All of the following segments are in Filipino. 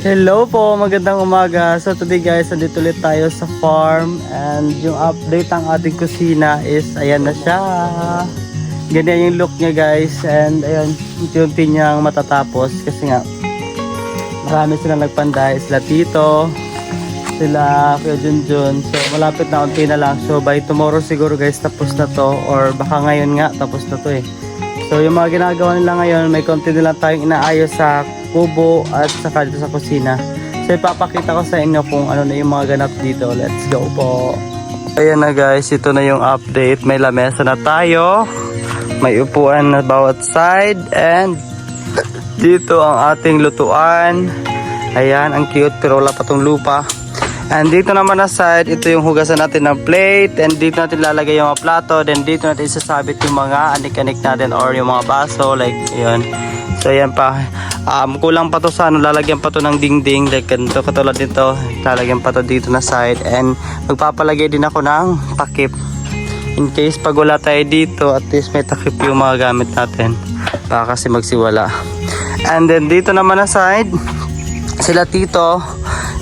Hello po, magandang umaga. So today guys, nandito ulit tayo sa farm and yung update ang ating kusina is ayan na siya. Ganyan yung look niya guys and ayan, unti-unti niyang matatapos kasi nga marami silang nagpanday, sila Tito, sila Kuya Junjun. So malapit na, unti na lang. So by tomorrow siguro guys tapos na to, or baka ngayon nga tapos na to eh. So yung mga ginagawa nila ngayon, may konti nila tayong inaayos sa kubo at saka dito sa kusina. So ipapakita ko sa inyo kung ano na yung mga ganap dito. Let's go po. Ayan na guys, ito na yung update. May lamesa na tayo, may upuan na bawat side, and dito ang ating lutuan. Ayan, ang cute pero wala pa tong lupa. And dito naman na side, ito yung hugasan natin ng plate, and dito natin lalagay yung mga plato, then dito natin isasabit yung mga anik-anik natin or yung mga baso, like yun. So ayan pa, kulang pa to sa ano, lalagyan pa to ng dingding, like ganito, katulad nito, lalagyan pa to dito na side, and magpapalagay din ako ng takip. In case pag wala tayo dito, at least may takip yung mga gamit natin, baka kasi magsiwala. And then dito naman na side, sila Tito,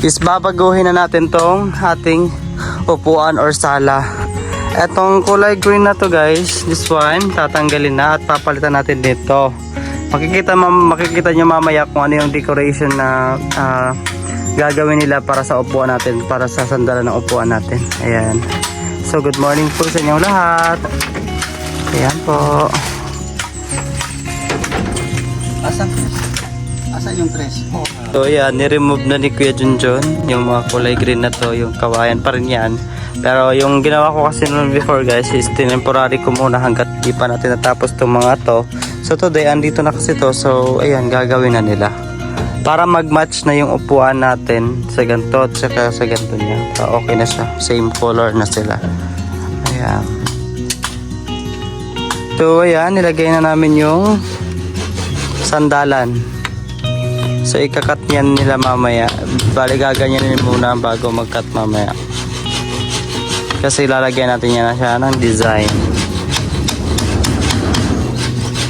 is babaguhin na natin tong ating upuan or sala. Etong kulay green na to guys, this one, tatanggalin na at papalitan natin dito. Makikita nyo mamaya kung ano yung decoration na gagawin nila para sa upuan natin, para sa sandalan ng upuan natin. Ayan. So good morning po sa inyong lahat. Ayan po. Asan yung tres? So yan, ni-remove na ni Kuya Junjun yung mga kulay green na to, yung kawayan pa rin yan. Pero yung ginawa ko kasi noon before guys is temporary ko muna hanggat di pa natin natapos itong mga to. So today andito na kasi to, so ayan, gagawin na nila para mag-match na yung upuan natin sa ganito at saka sa ganito niya. Okay na siya, same color na sila. Ayan. So ayan, nilagay na namin yung sandalan. So ikakat yan nila mamaya. Bali gaganyanin muna bago mag-cut mamaya. Kasi lalagyan natin yan na siya ng design.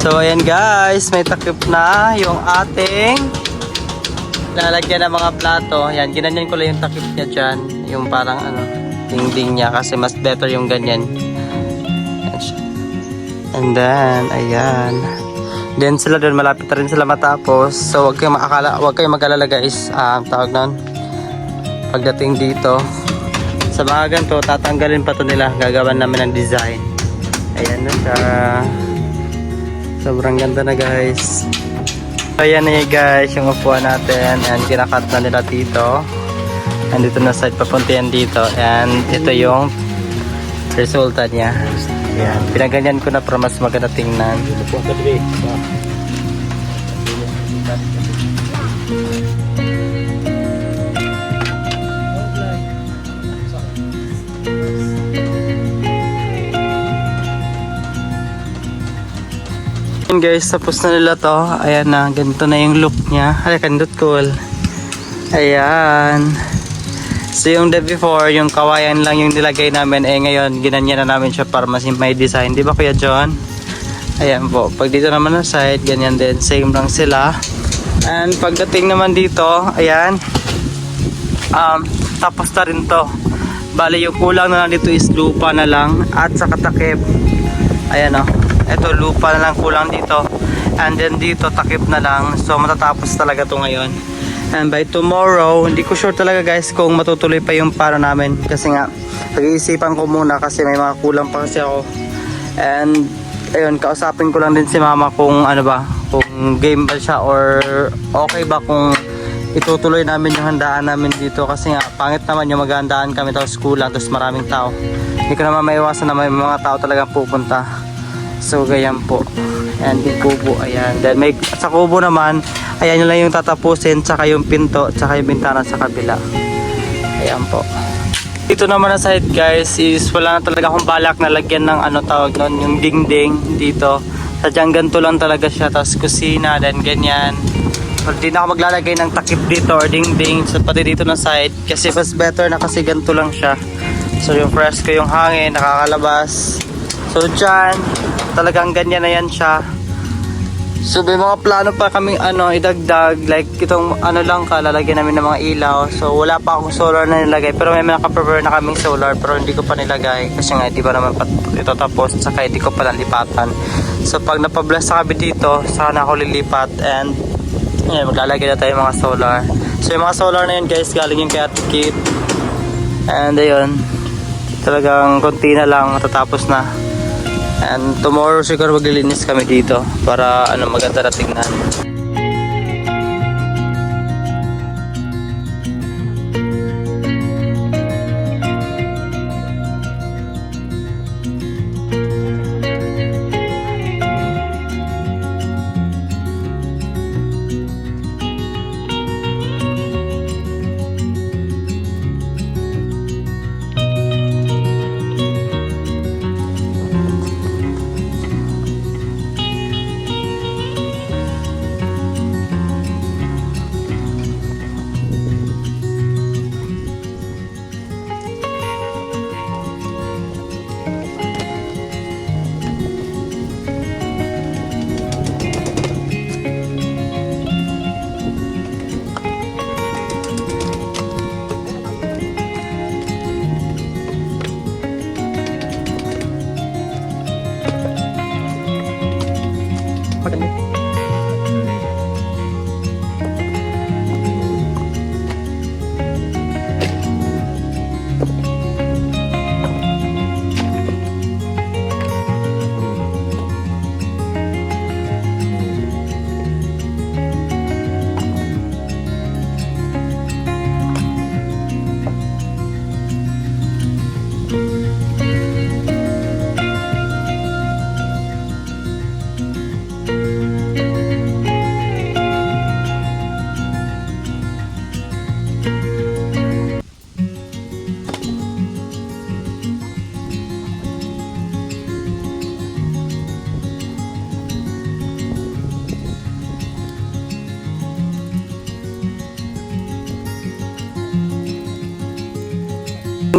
So ayan guys, may takip na yung ating lalagyan ng mga plato. Ayan, ginanyan ko lang yung takip niya dyan. Yung parang ano, dingding niya kasi mas better yung ganyan. And then, ayan. Then sila doon, malapit na rin sila matapos. So wag kayong mag-alala guys, tawag nun, pagdating dito sa mga ganito, tatanggalin pa to nila, gagawan namin ng design. Ayan na siya, sobrang ganda na guys. Ayan na guys yung upuan natin, and kinakat na nila dito, and dito na side papunta yan dito, and ito yung resulta niya. Ayan, pinaganyan ko na para mas maganda tingnan. Guys, tapos na nila to. Ayan na, ganito na yung look niya. Ay, kandot cool. Ayan. So yung day before, yung kawayan lang yung nilagay namin, ngayon ginanyan na namin siya para mas may design, di ba Kuya John? Ayan po, pag dito naman na side, ganyan din, same lang sila. And pagdating naman dito, ayan, tapos na rin to. Bali yung kulang na lang dito is lupa na lang at saka takip. Ayan o, eto lupa na lang kulang dito, and then dito takip na lang. So matatapos talaga to ngayon. And by tomorrow, hindi ko sure talaga guys kung matutuloy pa yung para namin. Kasi nga, pag-iisipan ko muna kasi may mga kulang pa kasi ako. And, ayun, kausapin ko lang din si mama kung ano ba, kung game ba siya or okay ba kung itutuloy namin yung handaan namin dito. Kasi nga, pangit naman yung maghandaan kami tapos kulang, tapos maraming tao. Hindi ko naman maiwasan na may mga tao talagang pupunta. So, ganyan po. And yung kubo, ayan. Then, sa kubo naman, ayan yun lang yung tatapusin, tsaka yung pinto, tsaka yung bintana sa kabila. Ayan po. Dito naman na side guys is wala na talaga akong balak na lagyan ng ano tawag nun, yung dingding dito. Sadyang ganito lang talaga siya, tapos kusina, then ganyan. Hindi na ako maglalagay ng takip dito or dingding, so pati dito na side. Kasi mas better na kasi ganito lang siya. So yung fresco, yung hangin, nakakalabas. So dyan, talagang ganyan na yan siya. So may mga plano pa kaming idagdag, like itong lang lalagyan namin ng mga ilaw. So wala pa akong solar na nilagay, pero may naka-prepare na kaming solar pero hindi ko pa nilagay kasi nga hindi pa naman ito tapos, saka hindi ko pa nalipatan. So pag napablast na kami dito, sana ako lilipat and maglalagay na tayo mga solar. So yung mga solar na yun guys, galing yung kay Ate Kit. And ayun, talagang konti na lang matatapos na. And tomorrow siguro maglilinis kami dito para maganda na tingnan.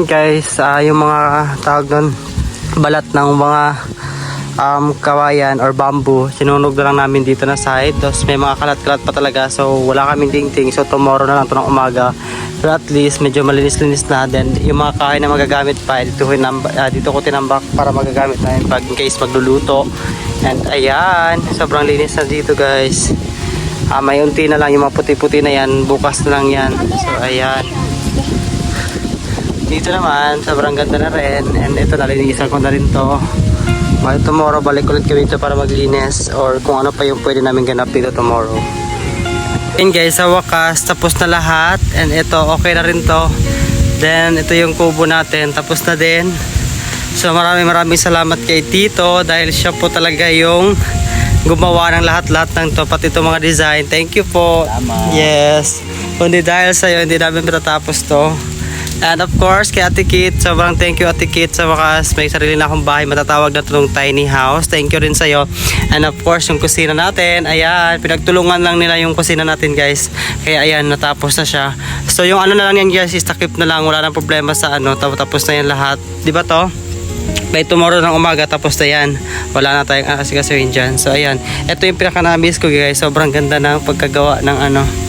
Guys, yung mga tawag doon, balat ng mga kawayan or bamboo, sinunog na lang namin dito na side. Tapos may mga kalat-kalat pa talaga, so wala kaming dingting. So tomorrow na lang ito ng umaga, pero at least medyo malinis-linis na. Then yung mga kahoy na magagamit pa, dito ko tinambak para magagamit na yun pag in case magluluto. And ayan, sobrang linis na dito guys. May unti na lang yung mga puti-puti na yan, bukas na lang yan. So ayan, dito naman sobrang ganda na rin. And ito, nalinisan ko na rin to. Well, tomorrow balik ulit kami dito para maglinis or kung ano pa yung pwede namin ganap dito tomorrow. And guys, sa wakas tapos na lahat. And ito, okay na rin to. Then ito yung kubo natin, tapos na din. So maraming salamat kay Tito dahil siya po talaga yung gumawa ng lahat-lahat ng to, pati itong mga design. Thank you po. Salamat. Yes, kundi dahil sa'yo hindi namin matatapos to. And of course, kay Ate Kit, sobrang thank you Ate Kit. Sa wakas, may sarili na akong bahay, matatawag na itong tiny house. Thank you rin sa'yo. And of course, yung kusina natin, ayan, pinagtulungan lang nila yung kusina natin guys. Kaya ayan, natapos na siya. So yung na lang yan guys, is takip na lang, wala nang problema sa tapos na yan lahat. Diba to? By tomorrow ng umaga, tapos na yan. Wala na tayong asikasuhin dyan. So ayan, ito yung pinaka-namiss ko guys. Sobrang ganda ng pagkagawa ng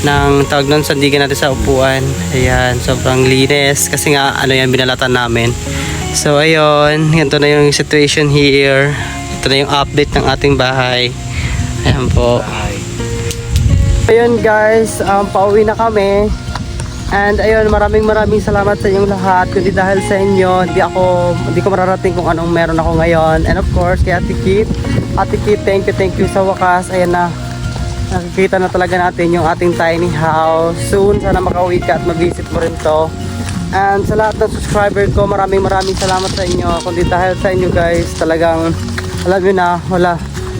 ng tawag nun, sandigan natin sa upuan. Ayan, sobrang linis kasi nga yan, binalatan namin. So ayun, ganito na yung situation here. Ito na yung update ng ating bahay. Ayan po. Ayun guys, pauwi na kami. And ayun, maraming salamat sa inyong lahat. Kundi dahil sa inyo, hindi ko mararating kung anong meron ako ngayon. And of course, kay Ate Kit, thank you sa wakas. Ayan na, nakikita na talaga natin yung ating tiny house. Soon, sana makauwi ka at mag-visit mo rin to. And sa lahat ng subscriber ko, maraming salamat sa inyo. Kundi dahil sa inyo guys, talagang alam nyo na,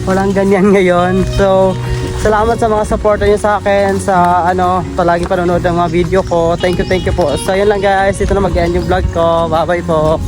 walang ganyan ngayon. So salamat sa mga supporter nyo sa akin, sa palagi panonood ng mga video ko. Thank you po. So yun lang guys, ito na mag-end yung vlog ko. Bye bye po.